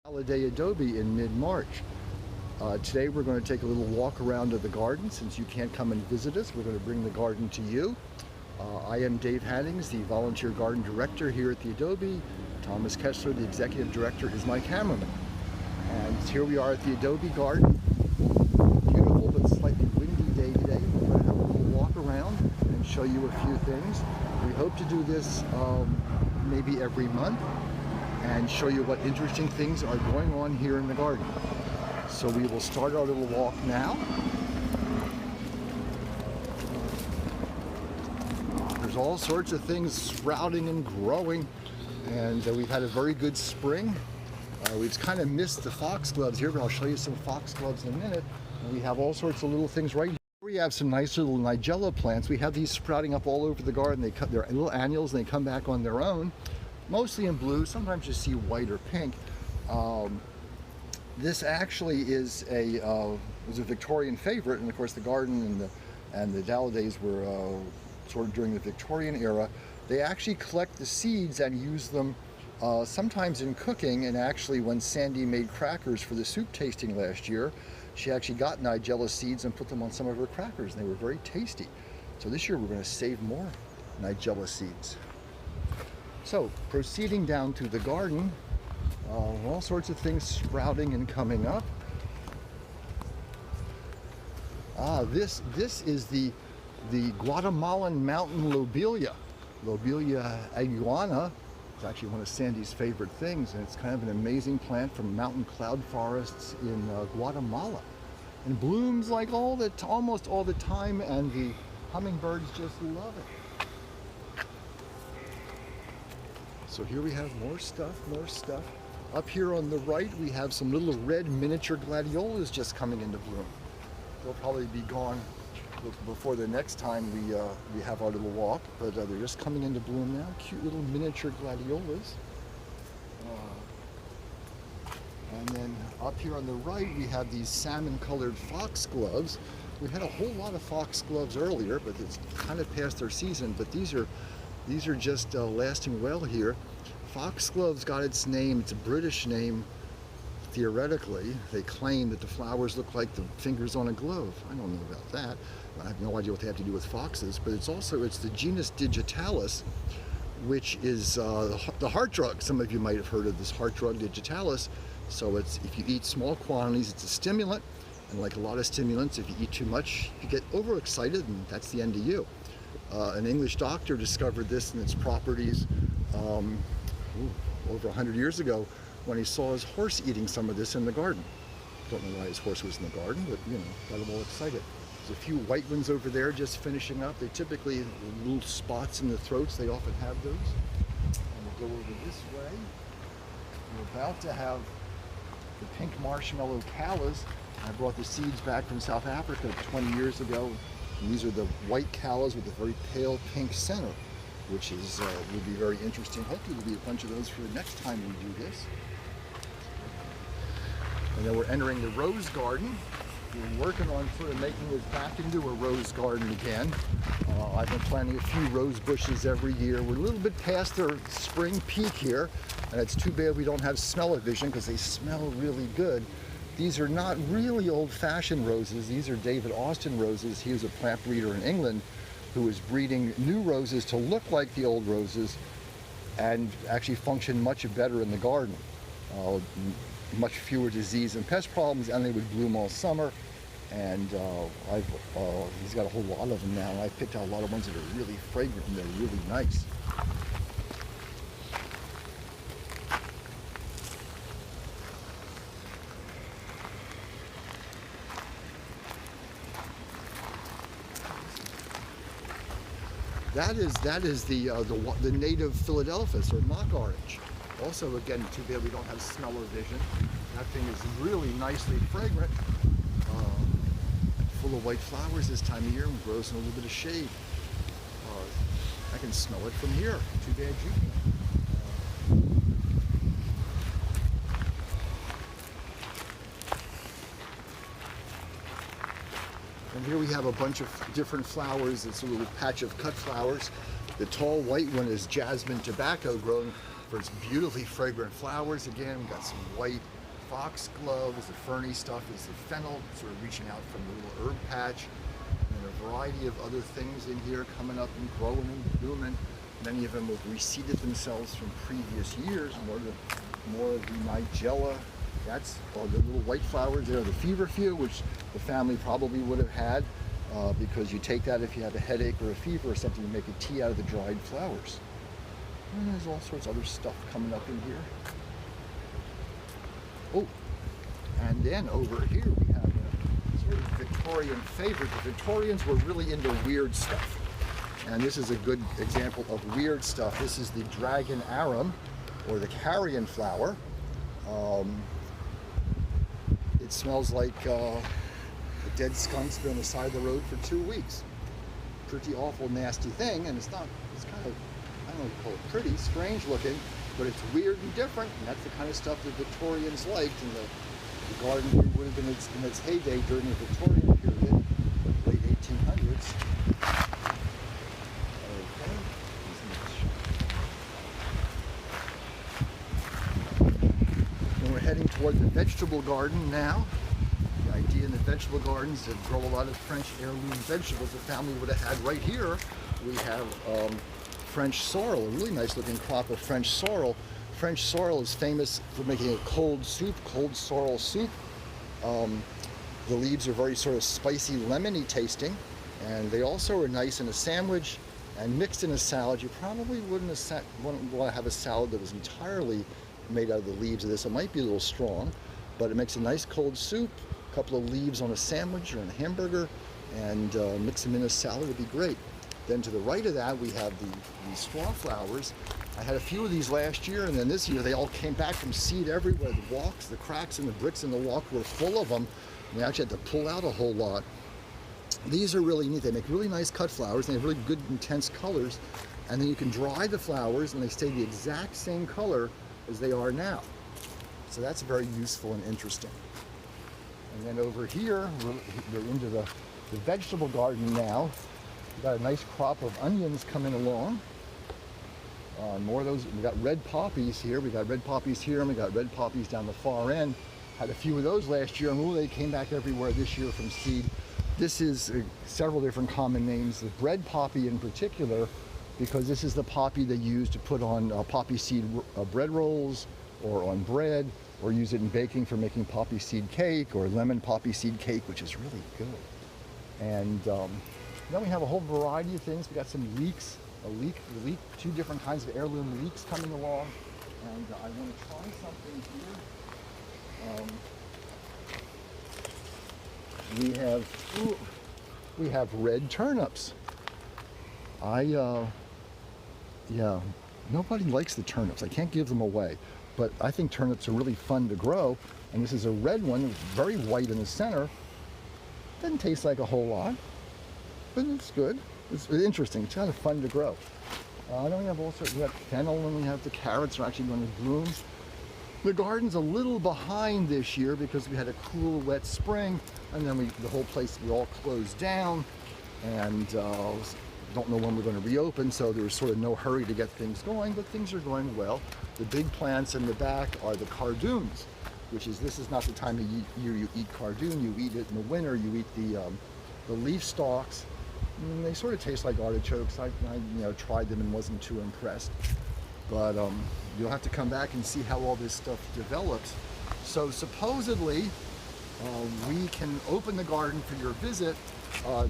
Holiday Adobe in mid-March. Today we're going to take a little walk around of the garden. Since you can't come and visit us, we're going to bring the garden to you. I am Dave Hannings, the volunteer garden director here at the Adobe. Thomas Kessler, the executive director, is my cameraman. And here we are at the Adobe garden. Beautiful but slightly windy day today. We're going to have a little walk around and show you a few things. We hope to do this maybe every month and show you what interesting things are going on here in the garden. So we will start our little walk now. There's all sorts of things sprouting and growing, and we've had a very good spring. We've kind of missed the foxgloves here, but I'll show you some foxgloves in a minute. And we have all sorts of little things right here. We have some nice little Nigella plants. We have these sprouting up all over the garden. They're little annuals and they come back on their own, mostly in blue. Sometimes you see white or pink. This actually is was a Victorian favorite, and of course the garden and the Dallidets were sort of during the Victorian era. They actually collect the seeds and use them sometimes in cooking, and actually when Sandy made crackers for the soup tasting last year, she actually got Nigella seeds and put them on some of her crackers, and they were very tasty. So this year we're going to save more Nigella seeds. So proceeding down through the garden, all sorts of things sprouting and coming up. This is the Guatemalan mountain lobelia. Lobelia aguana. It's actually one of Sandy's favorite things, and it's kind of an amazing plant from mountain cloud forests in Guatemala, and blooms like almost all the time, and the hummingbirds just love it. So here we have more stuff. Up here on the right, we have some little red miniature gladiolas just coming into bloom. They'll probably be gone before the next time we have our little walk, but they're just coming into bloom now. Cute little miniature gladiolas. And then up here on the right, we have these salmon-colored foxgloves. We had a whole lot of foxgloves earlier, but it's kind of past their season. But these are just lasting well here. Foxgloves got its name. It's a British name. Theoretically, they claim that the flowers look like the fingers on a glove. I don't know about that. I have no idea what they have to do with foxes, but it's the genus digitalis, which is the heart drug. Some of you might have heard of this heart drug, digitalis. So if you eat small quantities, it's a stimulant, and like a lot of stimulants, if you eat too much, you get overexcited, and that's the end of you. An English doctor discovered this and its properties over 100 years ago, when he saw his horse eating some of this in the garden. Don't know why his horse was in the garden, but got him all excited. There's a few white ones over there just finishing up. They typically little spots in the throats. They often have those. And we'll go over this way. We're about to have the pink marshmallow callas. I brought the seeds back from South Africa 20 years ago. And these are the white callas with a very pale pink center, which would be very interesting. Hopefully there'll be a bunch of those for the next time we do this. And then we're entering the rose garden. We're working on sort of making this back into a rose garden again. I've been planting a few rose bushes every year. We're a little bit past their spring peak here, and it's too bad we don't have smell-o-vision because they smell really good. These are not really old-fashioned roses. These are David Austin roses. He was a plant breeder in England who was breeding new roses to look like the old roses and actually function much better in the garden. Much fewer disease and pest problems, and they would bloom all summer. And he's got a whole lot of them now, and I picked out a lot of ones that are really fragrant and they're really nice. That is the native Philadelphus or mock orange. Also, again, too bad we don't have smell-o-vision. That thing is really nicely fragrant, full of white flowers this time of year, and grows in a little bit of shade. I can smell it from here. Too bad you can't. And here we have a bunch of different flowers. It's a little patch of cut flowers. The tall white one is Jasmine Tobacco, grown for its beautifully fragrant flowers. Again, we got some white foxgloves. The ferny stuff is the fennel, sort of reaching out from the little herb patch. And a variety of other things in here coming up and growing and blooming. Many of them have reseeded themselves from previous years. More of the Nigella. That's the little white flowers there, the feverfew, which the family probably would have had because you take that if you have a headache or a fever or something, you make a tea out of the dried flowers. And there's all sorts of other stuff coming up in here. Oh, and then over here we have a sort of Victorian favorite. The Victorians were really into weird stuff. And this is a good example of weird stuff. This is the dragon arum, or the carrion flower. It smells like a dead skunk's been on the side of the road for 2 weeks. Pretty awful, nasty thing, and it's kind of, I don't know what to call it, pretty, strange looking, but it's weird and different, and that's the kind of stuff the Victorians liked, and the garden here would have been in its heyday during the Victorian period, late 1800s. Heading toward the vegetable garden now. The idea in the vegetable gardens is to grow a lot of French heirloom vegetables the family would have had right here. We have French sorrel, a really nice looking crop of French sorrel. French sorrel is famous for making a cold soup, cold sorrel soup. The leaves are very sort of spicy, lemony tasting, and they also are nice in a sandwich and mixed in a salad. You probably wouldn't want to have a salad that was entirely made out of the leaves of this. It might be a little strong, but it makes a nice cold soup. A couple of leaves on a sandwich or on a hamburger, and mix them in a salad would be great. Then to the right of that, we have the straw flowers. I had a few of these last year, and then this year they all came back from seed everywhere. The walks, the cracks and the bricks in the walk were full of them. And they actually had to pull out a whole lot. These are really neat. They make really nice cut flowers, and they have really good intense colors. And then you can dry the flowers, and they stay the exact same color as they are now. So that's very useful and interesting. And then over here, we're into the vegetable garden now. We've got a nice crop of onions coming along. More of those. We got red poppies here. We got red poppies here, and we got red poppies down the far end. Had a few of those last year, and they came back everywhere this year from seed. This is several different common names. The bread poppy in particular, because this is the poppy they use to put on poppy seed bread rolls or on bread, or use it in baking for making poppy seed cake or lemon poppy seed cake, which is really good. And then we have a whole variety of things. We got some leeks, two different kinds of heirloom leeks coming along. And I want to try something here. We have red turnips. Yeah, nobody likes the turnips. I can't give them away, but I think turnips are really fun to grow. And this is a red one, very white in the center. Doesn't taste like a whole lot, but it's good. It's interesting. It's kind of fun to grow. Then we have we have fennel, and we have the carrots are actually going to bloom. The garden's a little behind this year because we had a cool, wet spring, and then the whole place we all closed down, and don't know when we're going to reopen, so there's sort of no hurry to get things going, but things are going well. The big plants in the back are the cardoons, this is not the time of year you eat cardoon. You eat it in the winter. You eat the leaf stalks. And they sort of taste like artichokes. I tried them and wasn't too impressed. But you'll have to come back and see how all this stuff develops. So supposedly we can open the garden for your visit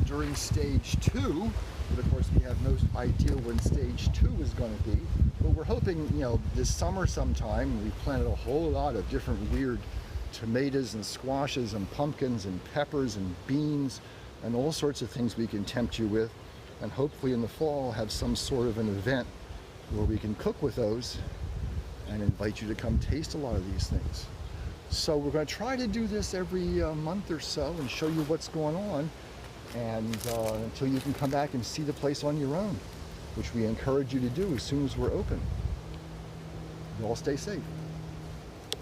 during stage 2. But of course, we have no idea when stage 2 is going to be. But we're hoping, this summer sometime. We've planted a whole lot of different weird tomatoes and squashes and pumpkins and peppers and beans and all sorts of things we can tempt you with. And hopefully in the fall, have some sort of an event where we can cook with those and invite you to come taste a lot of these things. So we're going to try to do this every month or so and show you what's going on. And until you can come back and see the place on your own, which we encourage you to do as soon as we're open. You all stay safe.